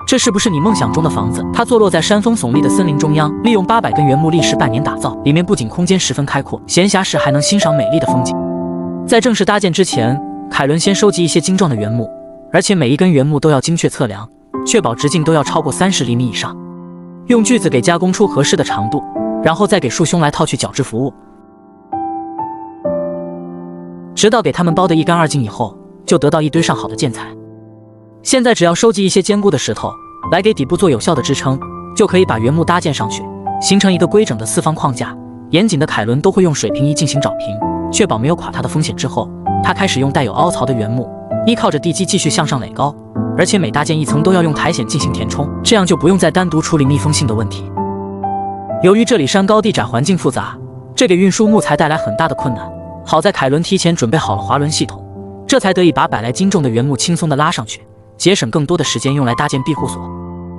这是不是你梦想中的房子？它坐落在山峰耸立的森林中央，利用800根原木历时半年打造，里面不仅空间十分开阔，闲暇时还能欣赏美丽的风景。在正式搭建之前，凯伦先收集一些精壮的原木，而且每一根原木都要精确测量，确保直径都要超过30厘米以上。用锯子给加工出合适的长度，然后再给束胸来套去角质服务，直到给它们包得一干二净以后，就得到一堆上好的建材。现在只要收集一些坚固的石头来给底部做有效的支撑，就可以把原木搭建上去，形成一个规整的四方框架。严谨的凯伦都会用水平仪进行找平，确保没有垮塌的风险之后，他开始用带有凹槽的原木依靠着地基继续向上垒高，而且每搭建一层都要用苔藓进行填充，这样就不用再单独处理密封性的问题。由于这里山高地窄，环境复杂，这给运输木材带来很大的困难。好在凯伦提前准备好了滑轮系统，这才得以把100来斤重的原木轻松地拉上去，节省更多的时间用来搭建庇护所。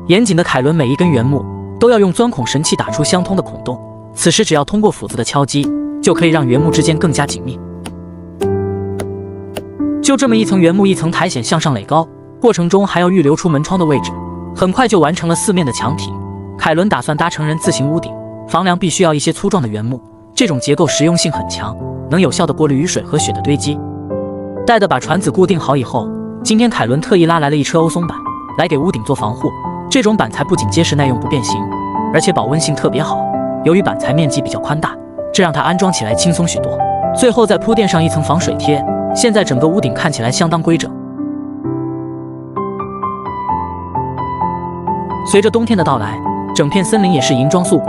严谨的凯伦每一根原木都要用钻孔神器打出相通的孔洞，此时只要通过斧子的敲击，就可以让原木之间更加紧密。就这么一层原木一层苔藓向上垒高，过程中还要预留出门窗的位置，很快就完成了4面的墙体。凯伦打算搭成人字形屋顶，房梁必须要一些粗壮的原木，这种结构实用性很强，能有效地过滤雨水和雪的堆积。待得把船子固定好以后，今天凯伦特意拉来了一车欧松板来给屋顶做防护。这种板材不仅结实耐用不变形，而且保温性特别好。由于板材面积比较宽大，这让它安装起来轻松许多。最后再铺垫上一层防水贴，现在整个屋顶看起来相当规整。随着冬天的到来，整片森林也是银装素裹。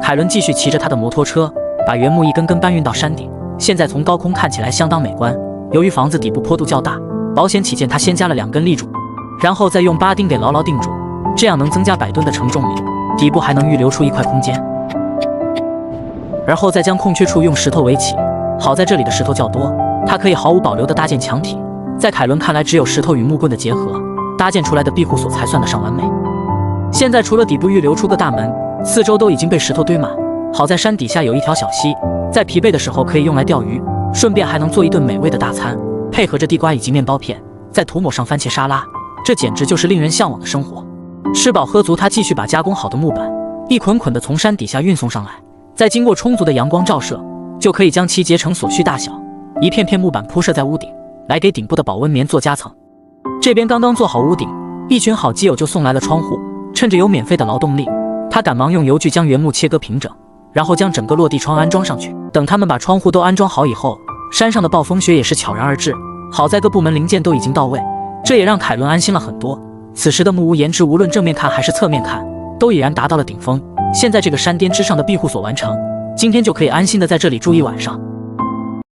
凯伦继续骑着他的摩托车，把原木一根根搬运到山顶。现在从高空看起来相当美观。由于房子底部坡度较大，保险起见，他先加了2根立柱，然后再用8钉给牢牢定住，这样能增加100吨的承重力，底部还能预留出一块空间。而后再将空缺处用石头围起。好在这里的石头较多，它可以毫无保留地搭建墙体。在凯伦看来，只有石头与木棍的结合，搭建出来的庇护所才算得上完美。现在除了底部预留出个大门，四周都已经被石头堆满。好在山底下有一条小溪，在疲惫的时候可以用来钓鱼，顺便还能做一顿美味的大餐，配合着地瓜以及面包片，再涂抹上番茄沙拉，这简直就是令人向往的生活。吃饱喝足，他继续把加工好的木板一捆捆地从山底下运送上来，再经过充足的阳光照射，就可以将其截成所需大小，一片片木板铺设在屋顶，来给顶部的保温棉做夹层。这边刚刚做好屋顶，一群好基友就送来了窗户。趁着有免费的劳动力，他赶忙用油锯将原木切割平整，然后将整个落地窗安装上去。等他们把窗户都安装好以后，山上的暴风雪也是悄然而至。好在各部门零件都已经到位，这也让凯伦安心了很多。此时的木屋颜值无论正面看还是侧面看，都已然达到了顶峰。现在这个山巅之上的庇护所完成，今天就可以安心的在这里住一晚上。